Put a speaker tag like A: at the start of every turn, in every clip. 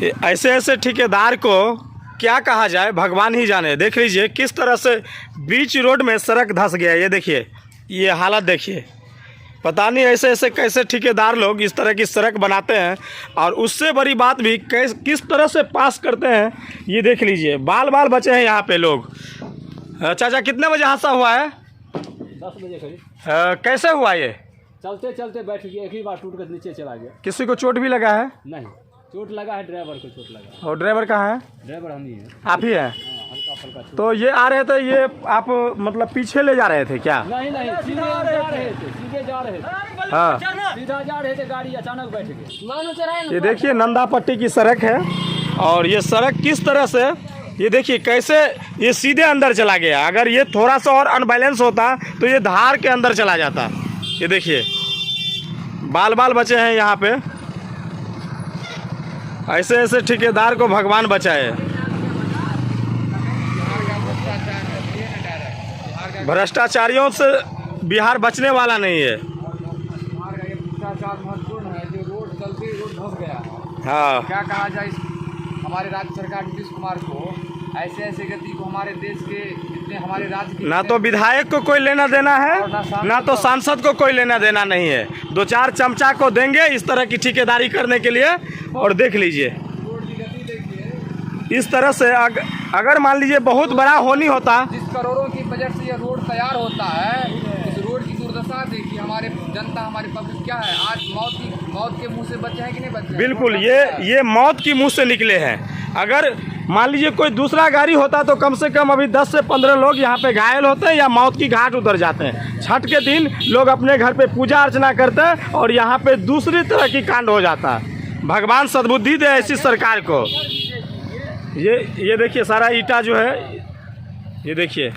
A: ऐसे ऐसे ठेकेदार को क्या कहा जाए, भगवान ही जाने। देख लीजिए किस तरह से बीच रोड में सड़क धंस गया। ये देखिए, ये हालत देखिए। पता नहीं ऐसे ऐसे कैसे ठेकेदार लोग इस तरह की सड़क बनाते हैं, और उससे बड़ी बात भी किस तरह से पास करते हैं। ये देख लीजिए, बाल बाल बचे हैं यहाँ पे लोग। चाचा, कितने बजे हादसा हुआ है?
B: 10 बजे करीब।
A: कैसे हुआ ये?
B: चलते चलते बैठ गया, एक ही बार टूट कर नीचे चला गया।
A: किसी को चोट भी लगा है?
B: नहीं, चोट लगा है, ड्राइवर को चोट लगा।
A: और ड्राइवर कहाँ है?
B: ड्राइवर हम ही है।
A: आप ही हैं?
B: हल्का फुल्का चोट।
A: तो ये आ रहे थे, ये आप मतलब पीछे ले जा रहे थे क्या?
B: नहीं नहीं, सीधे जा रहे थे, सीधे जा रहे थे।
A: हाँ,
B: सीधा जा रहे थे, गाड़ी अचानक बैठ गई।
A: ये देखिए नंदापट्टी की सड़क है, और ये सड़क किस तरह से, ये देखिए कैसे ये सीधे अंदर चला गया। अगर ये थोड़ा सा और अनबैलेंस होता तो ये धार के अंदर चला जाता। ये देखिए बाल बाल बचे हैं यहाँ पे। ऐसे ऐसे ठेकेदार को भगवान बचाए। भ्रष्टाचारियों से बिहार बचने वाला नहीं है।
C: भ्रष्टाचार महत्वपूर्ण है, जो रोड चलती रोड धंस गया।
A: हाँ,
C: क्या कहा जाए हमारे राज्य सरकार नीतीश कुमार को, ऐसे ऐसे गति को हमारे देश के जितने हमारे राज्य के,
A: ना तो विधायक को कोई लेना देना है, ना तो सांसद को कोई लेना देना नहीं है। 2-4 चमचा को देंगे इस तरह की ठेकेदारी करने के लिए। और देख लीजिए
C: रोड की गति देखिए।
A: इस तरह से अगर मान लीजिए बहुत बड़ा होनी होता,
C: जिस करोड़ों की बजट से यह रोड तैयार होता है, इस रोड की दुर्दशा देखिए। हमारे जनता, हमारी पब्लिक क्या है आज, मौत के मुंह से बचे हैं कि नहीं बचे?
A: बिल्कुल, ये मौत की मुंह से निकले हैं। अगर मान लीजिए कोई दूसरा गाड़ी होता तो कम से कम अभी 10 से 15 लोग यहाँ पे घायल होते हैं या मौत की घाट उतर जाते हैं। छठ के दिन लोग अपने घर पे पूजा अर्चना करते हैं और यहाँ पे दूसरी तरह की कांड हो जाता है। भगवान सद्बुद्धि दे ऐसी सरकार को। ये देखिए सारा ईटा जो है, ये देखिए।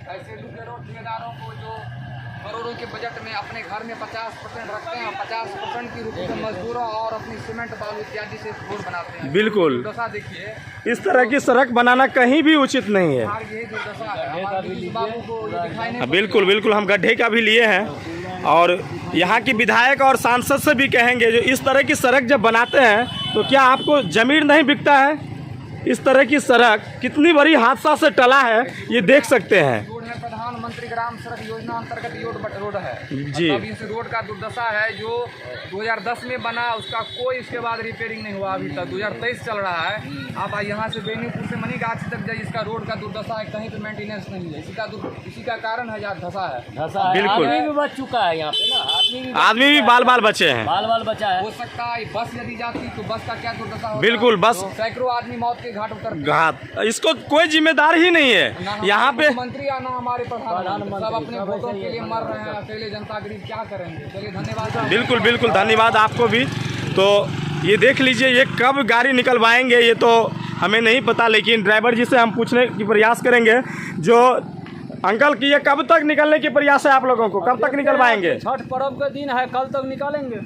C: ऐसे ठेकेदारों को जो करोड़ों के बजट में अपने घर में 50% रखते हैं, 50% की रुपये से मजदूरों और अपनी सीमेंट बालू इत्यादि से रोड बनाते हैं।
A: बिल्कुल,
C: दुर्दशा देखिए।
A: इस तरह की सड़क बनाना कहीं भी उचित नहीं है।
C: यही दुर्दशा है हमारे नीतीश बाबू को, ये दिखाई नहीं।
A: बिल्कुल बिल्कुल, हम गड्ढे का भी लिए हैं, और यहाँ की विधायक और सांसद से भी कहेंगे जो इस तरह की सड़क जब बनाते हैं तो क्या आपको ज़मीन नहीं बिकता है? इस तरह की सड़क कितनी बड़ी हादसा से टला है, ये देख सकते हैं।
C: रोड है प्रधानमंत्री ग्राम सड़क योजना अंतर्गत रोड है
A: जी।
C: अब इस रोड का दुर्दशा है जो 2010 में बना, उसका कोई इसके बाद रिपेयरिंग नहीं हुआ अभी तक। 2023 चल रहा है। आप यहाँ से बेनीपुर से मनीगाछी तक जाइए, इसका रोड का दुर्दशा है, कहीं पे मेंटेनेंस नहीं है। इसी का कारण है यार धसा है।
A: बिल्कुल,
B: आदमी भी बच चुका है यहाँ पे ना,
A: आदमी भी बाल बाल बचे हैं।
B: बाल बाल बचा है।
C: हो सकता है बस यदि जाती तो बस का क्या दुर्दशा होता?
A: बिल्कुल, बस
C: तो सैकड़ों आदमी मौत के घाट उतर।
A: घात, इसको कोई जिम्मेदार ही नहीं है यहाँ पे।
C: मंत्री आना हमारे प्रधानमंत्री सब अपने वोटों के लिए मर रहे हैं, अकेले जनता गरीब क्या करेंगे? चलिए धन्यवाद।
A: बिल्कुल बिल्कुल, धन्यवाद आपको भी। तो ये देख लीजिए, ये कब गाड़ी निकलवाएंगे ये तो हमें नहीं पता, लेकिन ड्राइवर जी से हम पूछने की प्रयास करेंगे। जो अंकल की ये कब तक निकलने की प्रयास है आप लोगों को, कब तक निकलवाएंगे?
B: छठ पर्व का दिन है, कल तक निकालेंगे।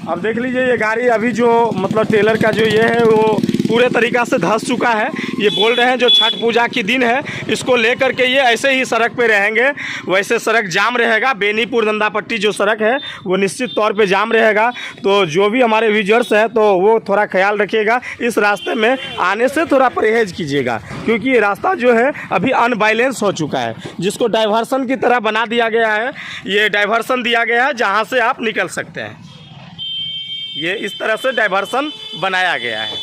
A: अब देख लीजिए ये गाड़ी अभी जो मतलब टेलर का जो ये है वो पूरे तरीक़ा से धंस चुका है। ये बोल रहे हैं जो छठ पूजा की दिन है इसको लेकर के ये ऐसे ही सड़क पे रहेंगे, वैसे सड़क जाम रहेगा। बेनीपुर नंदापट्टी जो सड़क है वो निश्चित तौर पे जाम रहेगा। तो जो भी हमारे विजर्स हैं तो वो थोड़ा ख्याल रखिएगा, इस रास्ते में आने से थोड़ा परहेज कीजिएगा, क्योंकि ये रास्ता जो है अभी अनबैलेंस हो चुका है, जिसको डाइवर्सन की तरह बना दिया गया है। ये डाइवर्सन दिया गया है जहाँ से आप निकल सकते हैं, ये इस तरह से डाइवर्सन बनाया गया है।